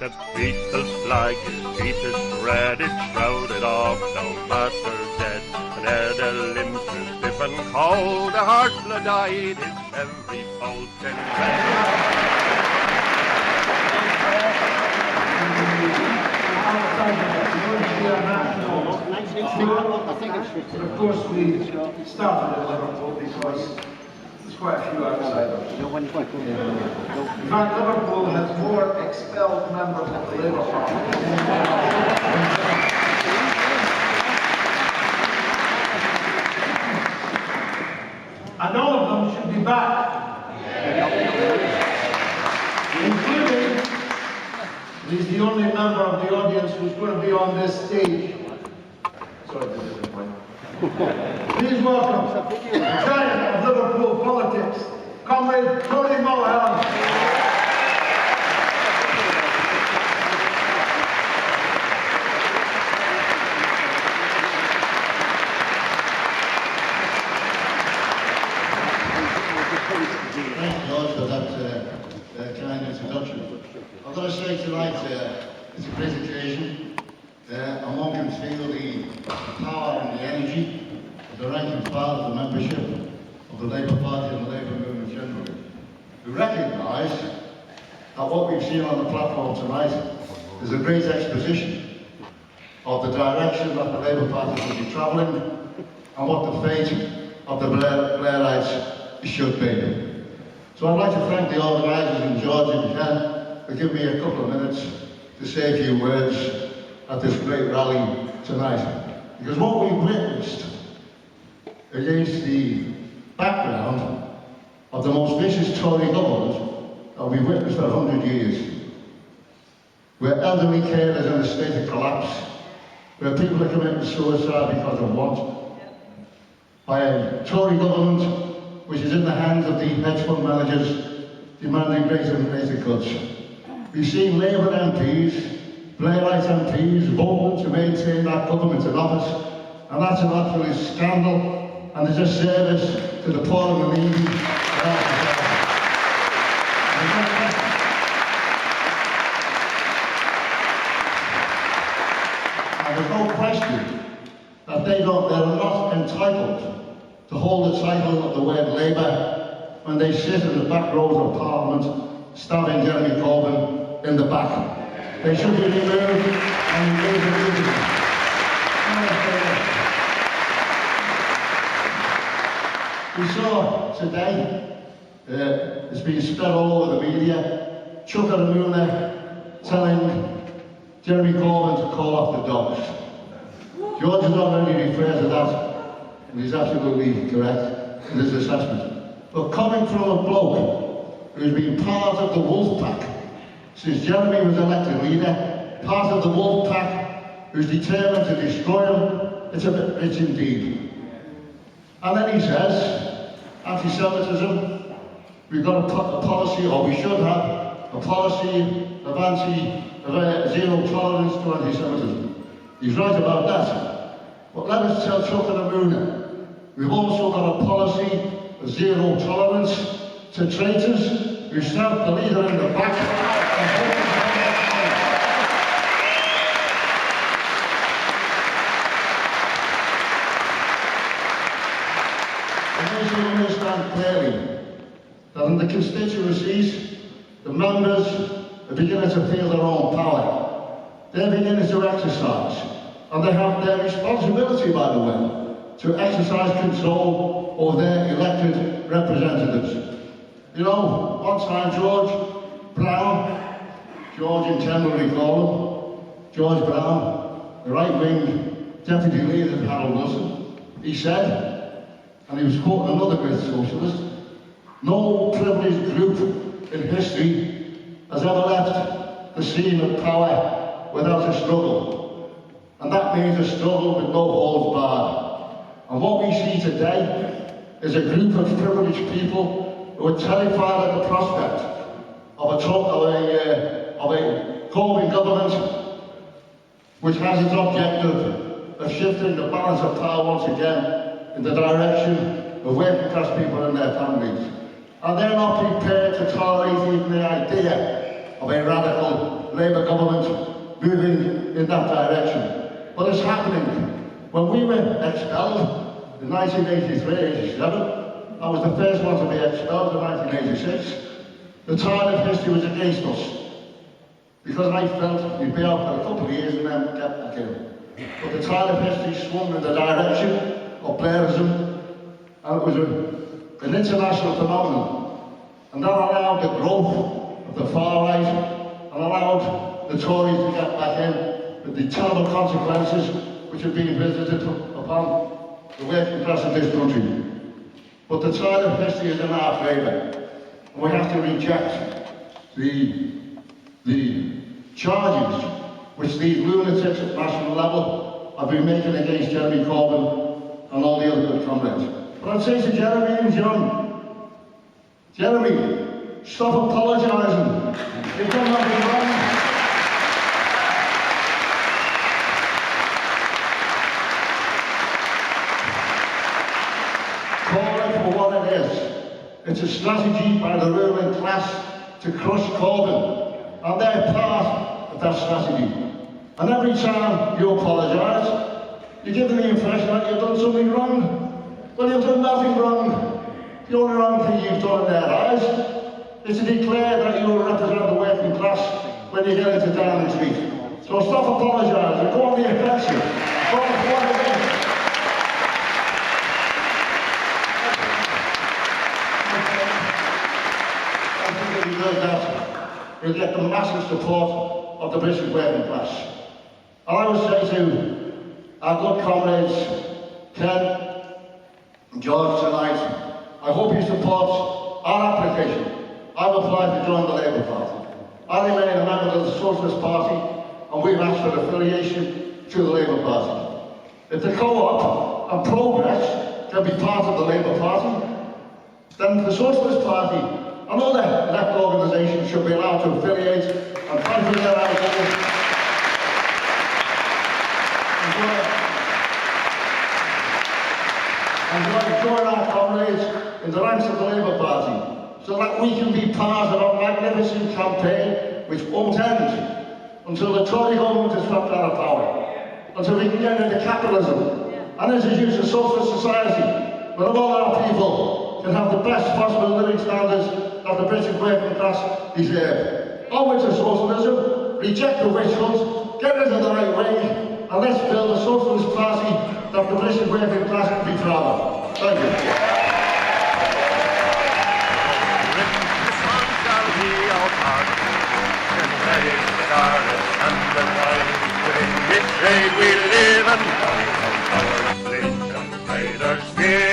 The beetle flag is deepest red, it's shrouded of no master dead. And ere the limbs grew stiff and cold, a heart blood died, its every bolt in red. Of course, we started at Liverpool because there's quite a few outsiders. In fact, Liverpool has more expelled members of the Labour Party. And all of them should be back. Including, he's the only member of the audience who's going to be on this stage. Sorry to disappoint. Please welcome the giant of Liverpool politics, Comrade Tony Mulhearn. Thanks, George, for that kind introduction. I've got to say tonight, it's a great occasion. And one can feel the power and the energy of the rank and file of the membership of the Labour Party and the Labour movement generally. We recognise that what we've seen on the platform tonight is a great exposition of the direction that the Labour Party will be travelling and what the fate of the Blairites should be. So I'd like to thank the organisers and George if you can for giving me a couple of minutes to say a few words at this great rally tonight. Because what we've witnessed against the background of the most vicious Tory government that we've witnessed for 100 years, where elderly carers are in a state of collapse, where people are committing suicide because of want, by a Tory government which is in the hands of the hedge fund managers demanding greater and greater cuts. We've seen Labour MPs, Blairite MPs voting to maintain that government in office, and that's an absolute scandal and is a service to the poor and the needy. And there's no question that they're not entitled to hold the title of the word Labour when they sit in the back rows of Parliament stabbing Jeremy Corbyn in the back. They should be removed and removed. We saw today, it's been spread all over the media, Chuka Ramuna telling Jeremy Corbyn to call off the dogs. George has already referred to that, and he's absolutely correct in his assessment. But coming from a bloke who's been part of the wolf pack since Jeremy was elected leader, part of the wolf pack who's determined to destroy him, it's a bit rich indeed. And then he says, anti-Semitism, we've got a policy, or we should have, a policy of zero tolerance to anti-Semitism. He's right about that. But let us tell Chuka Ramuna, we've also got a policy of zero tolerance to traitors who stabbed the leader in the back. And as you understand clearly that in the constituencies, the members are beginning to feel their own power. They're beginning to exercise, and they have their responsibility, by the way, to exercise control over their elected representatives. You know, one time George Brown, George in Temple we call him, George Brown, the right-wing deputy leader of Harold Wilson, he said, and he was quoting another great socialist, no privileged group in history has ever left the scene of power without a struggle. And that means a struggle with no holds barred. And what we see today is a group of privileged people who are terrified at the prospect of a Corbyn government which has its objective of shifting the balance of power once again in the direction of working class people and their families. And they're not prepared to tolerate even the idea of a radical Labour government moving in that direction. But it's happening. When we were expelled in 1983-87, I was the first one to be expelled in 1986. The tide of history was against us. Because I felt we'd be out for a couple of years and then get back in. But the tide of history swung in the direction of Blairism, and it was an international phenomenon. And that allowed the growth of the far right, and allowed the Tories to get back in with the terrible consequences which have been visited upon the working class of this country. But the tide of history is in our favour, and we have to reject the charges which these lunatics at national level have been making against Jeremy Corbyn and all the other good comrades. But I'd say to Jeremy and John, Jeremy, stop apologising. You've done nothing wrong. Call it for what it is. It's a strategy by the ruling class to crush Corbyn. And they're part of that strategy. And every time you apologise, you give them the impression that you've done something wrong. Well, you've done nothing wrong. The only wrong thing you've done in their eyes is to declare that you will represent the working class when you get into Downing Street. So stop apologising, go on the offensive. Go on for what it is. I think if you do that, you'll get the massive support of the British working class. And I would say to our good comrades, Ken and George tonight, I hope you support our application. I've applied to join the Labour Party. I remain a member of the Socialist Party, and we've asked for affiliation to the Labour Party. If the Co-op and Progress can be part of the Labour Party, then the Socialist Party and other left organisations should be allowed to affiliate and fight for their ideas. And join our comrades in the ranks of the Labour Party, so that we can be part of a magnificent campaign which won't end until the Tory government is swept out of power, until we can get into capitalism and introduce a socialist society where all our people can have the best possible living standards that the British working class deserve. Onward to socialism, reject the witch hunt, get rid of the right wing, and let's build a socialist party that the British working class can be proud of. Thank you. Scarlet and the light, in this trade we live and flinch and traitors sneer.